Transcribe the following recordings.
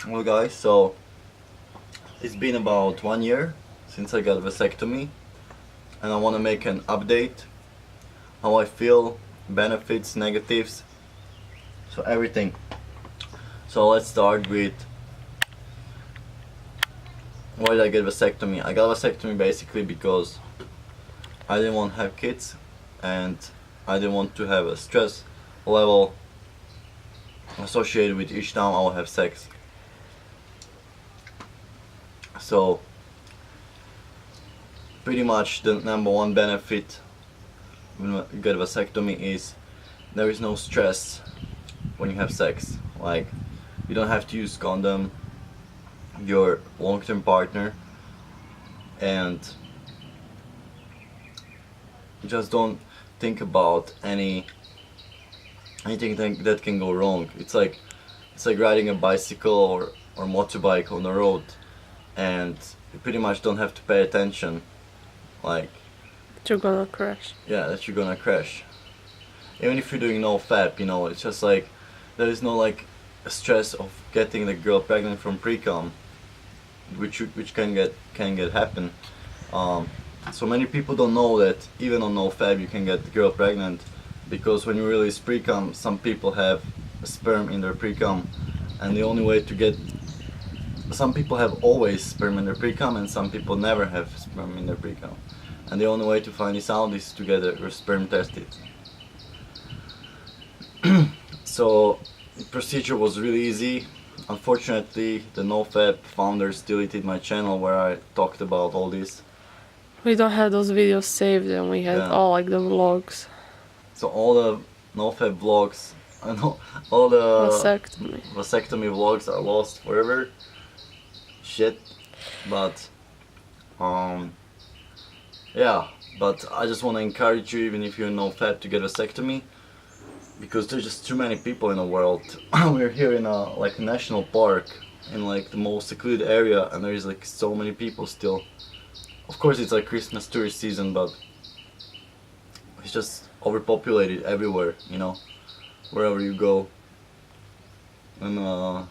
Well guys, so it's been about 1 year since I got a vasectomy, and I want to make an update, how I feel, benefits, negatives, so everything. So let's start with why did I get vasectomy. I got vasectomy basically because I didn't want to have kids, and I didn't want to have a stress level associated with each time I will have sex. So pretty much the number one benefit when you get a vasectomy is there is no stress when you have sex. Like, you don't have to use condom, your long-term partner, and just don't think about anything that can go wrong. It's like riding a bicycle or motorbike on the road, and you pretty much don't have to pay attention, like, You're gonna crash. yeah, that you're gonna crash. Even if you're doing no fap, it's just like there is no like stress of getting the girl pregnant from pre-com, which can get happen. So many people don't know that even on no fab you can get the girl pregnant, because when you release pre-com, some people have sperm in their pre-com, and the only way to get some people have always sperm in their pre-com, and some people never have sperm in their pre-com, and the only way to find this out is to get your sperm tested. So the procedure was really easy. Unfortunately, the NoFap founders deleted my channel where I talked about all this. We don't have those videos saved, and we had Yeah. all like the vlogs. So all the NoFap vlogs, all the Vasectomy. vasectomy vlogs are lost forever. Shit. But yeah. But I just want to encourage you, even if you're NoFap, to get vasectomy, because there's just too many people in the world. We're here in a like a national park, in like the most secluded area, and there's like so many people still. Of course, it's like Christmas tourist season, but it's just overpopulated everywhere, wherever you go. And not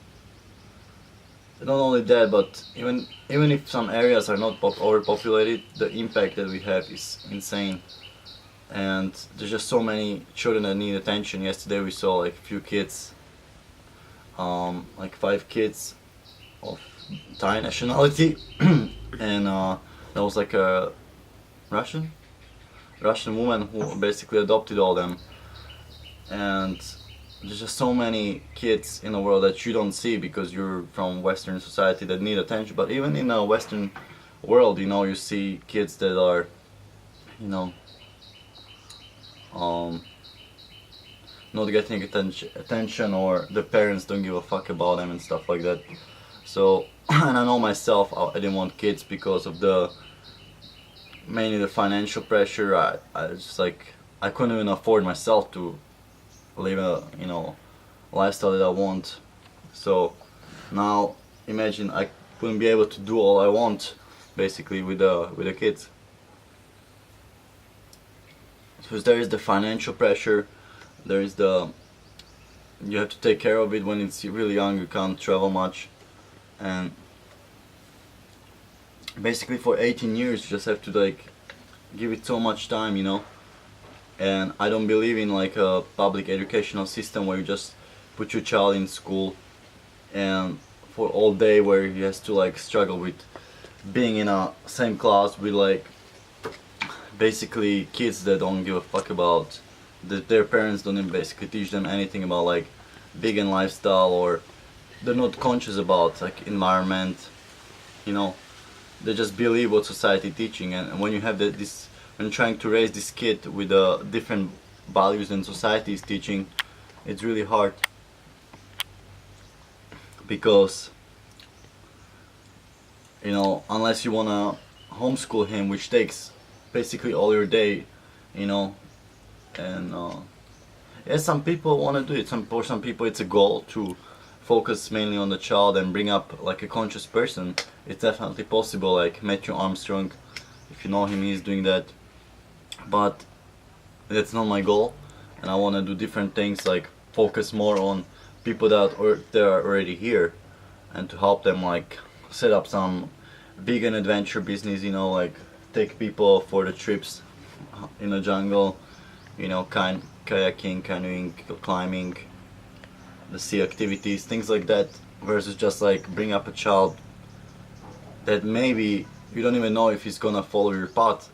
only that, but even if some areas are not overpopulated, the impact that we have is insane. And there's just so many children that need attention. Yesterday we saw like a few kids, like 5 kids of Thai nationality, and that was like a Russian woman who basically adopted all them. And there's just so many kids in the world that you don't see because you're from Western society that need attention. But even in a Western world, you see kids that are, not getting attention, or the parents don't give a fuck about them and stuff like that. So, and I know myself, I didn't want kids because of mainly the financial pressure. I just like, I couldn't even afford myself to live a lifestyle that I want. So now imagine I wouldn't be able to do all I want basically with the kids. Because there is the financial pressure, there is you have to take care of it when it's really young. You can't travel much, and basically for 18 years you just have to like give it so much time, and I don't believe in like a public educational system where you just put your child in school and for all day where he has to like struggle with being in a same class with like basically kids that don't give a fuck about their parents don't even basically teach them anything about like vegan lifestyle, or they're not conscious about like environment, they just believe what society teaching. And when you have when you're trying to raise this kid with different values than society is teaching, it's really hard, because unless you wanna homeschool him, which takes basically all your day, and yeah, some people want to do it. For some people it's a goal to focus mainly on the child and bring up like a conscious person. It's definitely possible, like Matthew Armstrong, if you know him, he's doing that. But that's not my goal, and I want to do different things, like focus more on people that are already here, and to help them like set up some vegan adventure business, you know, like take people for the trips in the jungle, you know, kayaking, canoeing, climbing, the sea activities, things like that, versus just like bring up a child that maybe you don't even know if he's gonna follow your path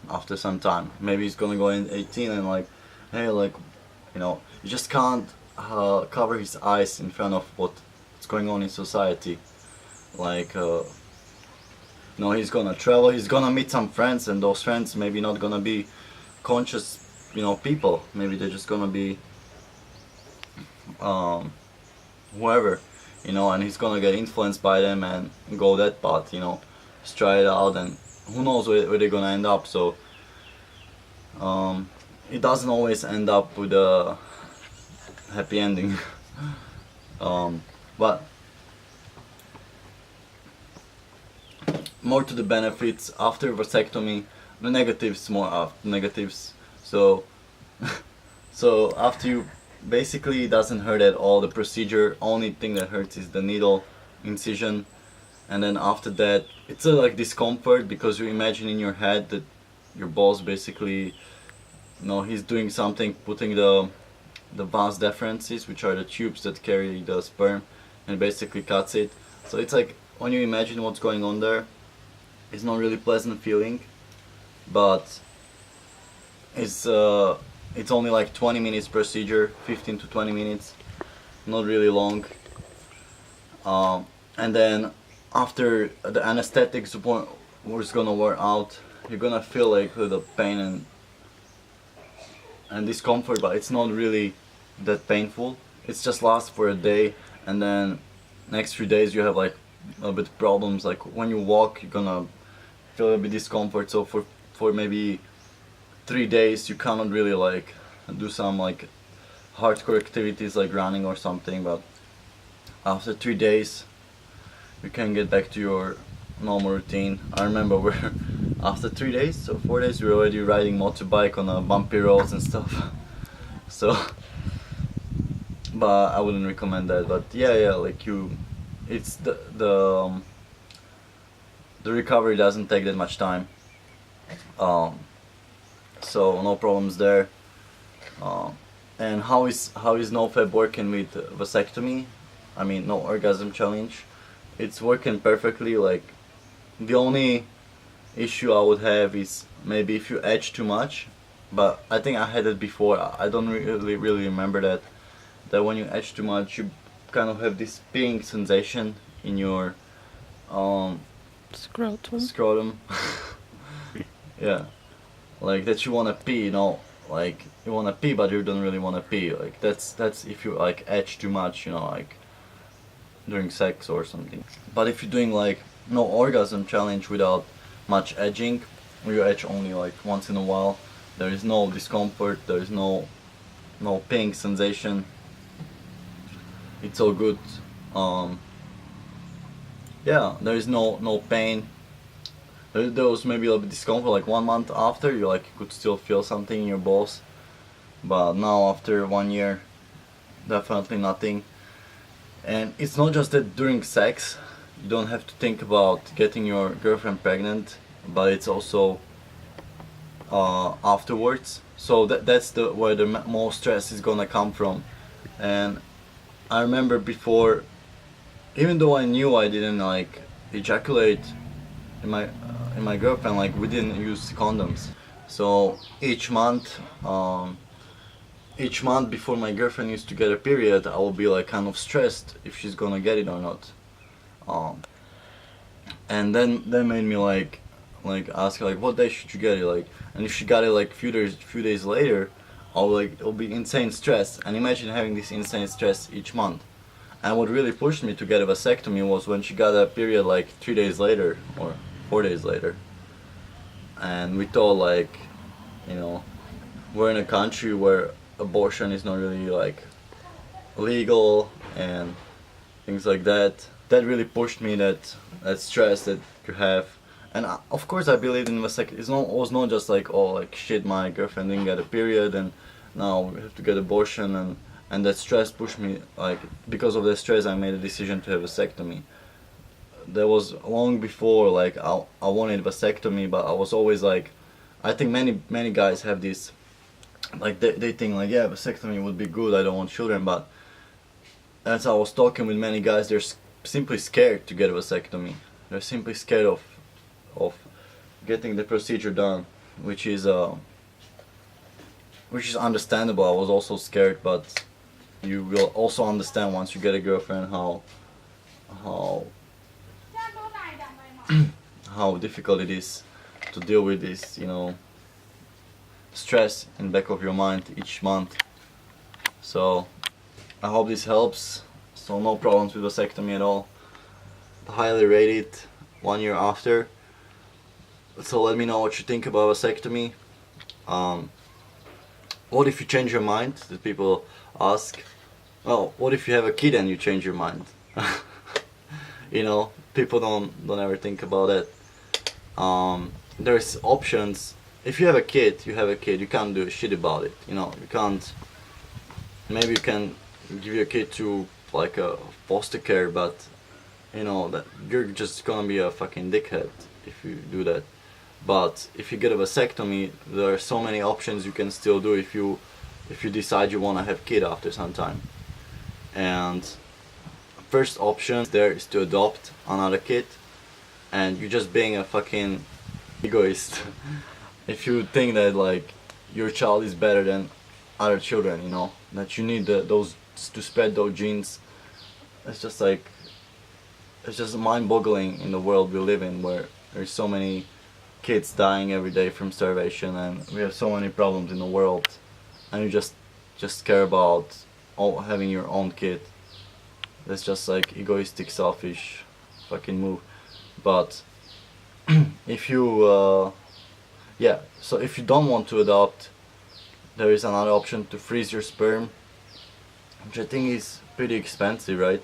after some time. Maybe he's gonna go in 18 and like, hey, like, you know, you just can't cover his eyes in front of what's going on in society. Like, you know, he's gonna travel, he's gonna meet some friends, and those friends maybe not gonna be conscious, you know, people. Maybe they're just gonna be whoever, you know, and he's gonna get influenced by them and go that path, you know, just try it out, and who knows where they're gonna end up. So it doesn't always end up with a happy ending. But more to the benefits after vasectomy, the negatives, more after negatives. So so after you, basically it doesn't hurt at all, the procedure. Only thing that hurts is the needle incision, and then after that it's a like discomfort, because you imagine in your head that your balls basically, you know, he's doing something, putting the vas deferences, which are the tubes that carry the sperm, and basically cuts it. So it's like, when you imagine what's going on there, it's not really pleasant feeling, but it's only like 20 minutes procedure, 15 to 20 minutes, not really long. And then after the anesthetics was gonna wear out, you're gonna feel like the pain and discomfort, but it's not really that painful. It's just lasts for a day, and then next few days you have like a bit problems. Like when you walk, you're gonna feel a bit discomfort. So for maybe 3 days you cannot really like do some like hardcore activities like running or something, but after 3 days you can get back to your normal routine. I remember we're after 3 days, so 4 days, we were already riding motorbike on bumpy roads and stuff. So, but I wouldn't recommend that. But yeah, like it's the recovery doesn't take that much time. So no problems there. And how is NoFap working with vasectomy? I mean, no orgasm challenge. It's working perfectly. Like, the only issue I would have is maybe if you edge too much, but I think I had it before. I don't really remember that when you edge too much, you kind of have this ping sensation in your scrotum. Yeah, like that you wanna pee, you know, like you wanna pee but you don't really wanna pee. Like that's if you like edge too much, you know, like during sex or something. But if you're doing like no orgasm challenge without much edging, or you edge only like once in a while, there is no discomfort, there is no ping sensation, it's all good. Yeah, there is no pain. There was maybe a little bit discomfort like 1 month after, you could still feel something in your balls, but now after 1 year, definitely nothing. And it's not just that during sex you don't have to think about getting your girlfriend pregnant, but it's also afterwards. So that's where the most stress is gonna come from. And I remember before, even though I knew I didn't like ejaculate in my girlfriend, like we didn't use condoms. So each month before my girlfriend used to get a period, I will be like kind of stressed if she's gonna get it or not. And then that made me like ask her like, what day should you get it, like, and if she got it like few days later, it'll be insane stress. And imagine having this insane stress each month. And what really pushed me to get a vasectomy was when she got a period like 3 days later or 4 days later. And we thought, like, you know, we're in a country where abortion is not really like legal and things like that. That really pushed me, that stress that you have. And of course I believed in vasectomy. It was not just like, oh, like shit, my girlfriend didn't get a period and now we have to get abortion. And and that stress pushed me, like, because of the stress I made a decision to have vasectomy. That was long before, like, I wanted vasectomy, but I was always like, I think many guys have this, like, they think like, yeah, vasectomy would be good, I don't want children, but as I was talking with many guys, they're simply scared to get a vasectomy. They're simply scared of getting the procedure done, which is understandable. I was also scared, but you will also understand once you get a girlfriend how how difficult it is to deal with this, you know, stress in the back of your mind each month. So I hope this helps. So no problems with vasectomy at all. Highly rated 1 year after. So let me know what you think about vasectomy. What if you change your mind? That people ask. Well, what if you have a kid and you change your mind? You know, people don't ever think about that. There's options. If you have a kid, you have a kid. You can't do shit about it. You know, you can't. Maybe you can give your kid to like a foster care, but you know that you're just gonna be a fucking dickhead if you do that. But if you get a vasectomy, there are so many options you can still do if you decide you want to have kid after some time. And first option there is to adopt another kid, and you're just being a fucking egoist if you think that like your child is better than other children, you know, that you need those to spread those genes. It's just like, it's just mind-boggling in the world we live in, where there's so many kids dying every day from starvation, and we have so many problems in the world, and you just care about having your own kid. That's just like egoistic, selfish fucking move. But if you yeah, so if you don't want to adopt, there is another option to freeze your sperm, which I think is pretty expensive, right?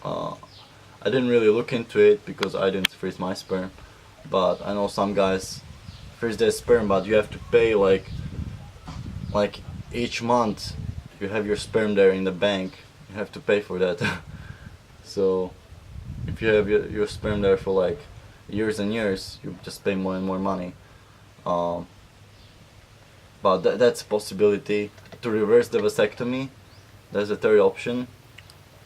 I didn't really look into it because I didn't freeze my sperm, but I know some guys freeze their sperm, but you have to pay like each month you have your sperm there in the bank, you have to pay for that. So if you have your sperm there for like years and years, you just pay more and more money. But that's a possibility. To reverse the vasectomy, that's the third option.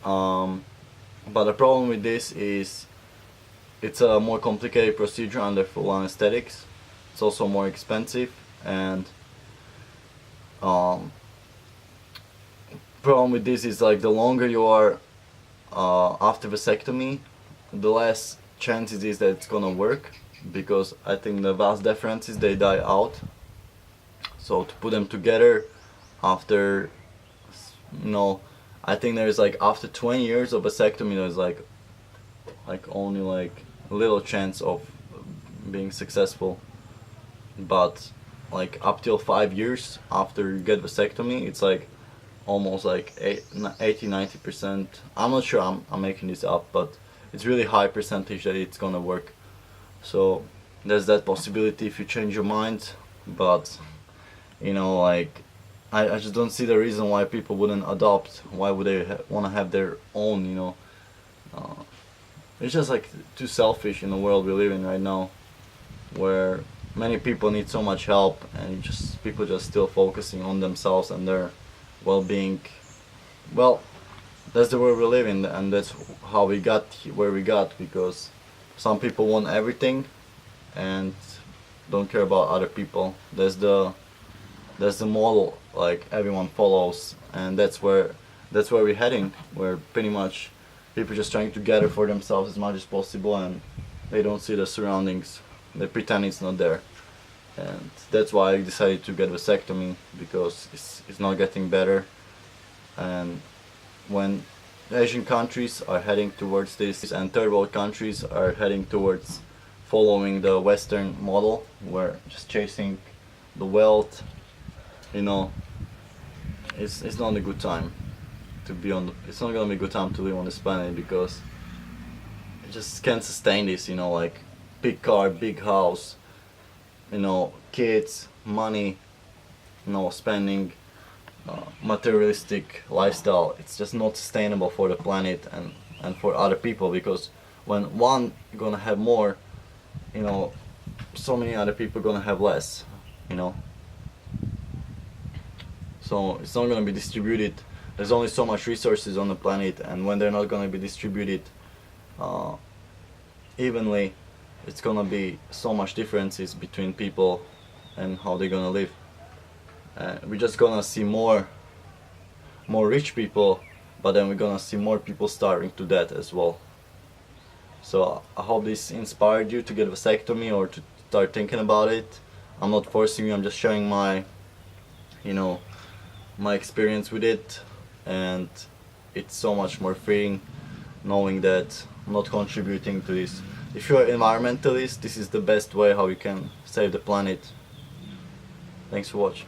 But the problem with this is it's a more complicated procedure under full anesthetics. It's also more expensive, and problem with this is like the longer you are after vasectomy, the less chances is that it's gonna work, because I think the vas deferences, they die out. So to put them together after, you know, I think there's like after 20 years of vasectomy, there's like only like a little chance of being successful. But like up till 5 years after you get vasectomy, it's like almost like 80-90%. I'm not sure, I'm making this up, but it's really high percentage that it's gonna work. So there's that possibility if you change your mind. But you know, like I just don't see the reason why people wouldn't adopt. Why would they want to have their own, you know? It's just like too selfish in the world we live in right now, where many people need so much help, and people just still focusing on themselves and their well-being. Well, that's the world we live in, and that's how we got where we got, because some people want everything and don't care about other people. That's the model like everyone follows, and that's where we're heading, where pretty much people just trying to gather for themselves as much as possible, and they don't see the surroundings. They pretend it's not there. And that's why I decided to get vasectomy, because it's not getting better. And when Asian countries are heading towards this, and third world countries are heading towards following the Western model, where just chasing the wealth, you know, it's not a good time to be on it's not gonna be a good time to live on this planet, because it just can't sustain this, you know, like big car, big house, you know, kids, money, you know, spending materialistic lifestyle. It's just not sustainable for the planet and for other people, because when one gonna have more, you know, so many other people gonna have less, you know. So it's not gonna be distributed. There's only so much resources on the planet, and when they're not gonna be distributed evenly, it's gonna be so much differences between people and how they're gonna live. We're just gonna see more rich people, but then we're gonna see more people starving to death as well. So I hope this inspired you to get a vasectomy or to start thinking about it. I'm not forcing you, I'm just sharing my, you know, my experience with it, and it's so much more freeing knowing that I'm not contributing to this. If you're an environmentalist, this is the best way how you can save the planet. Thanks for watching.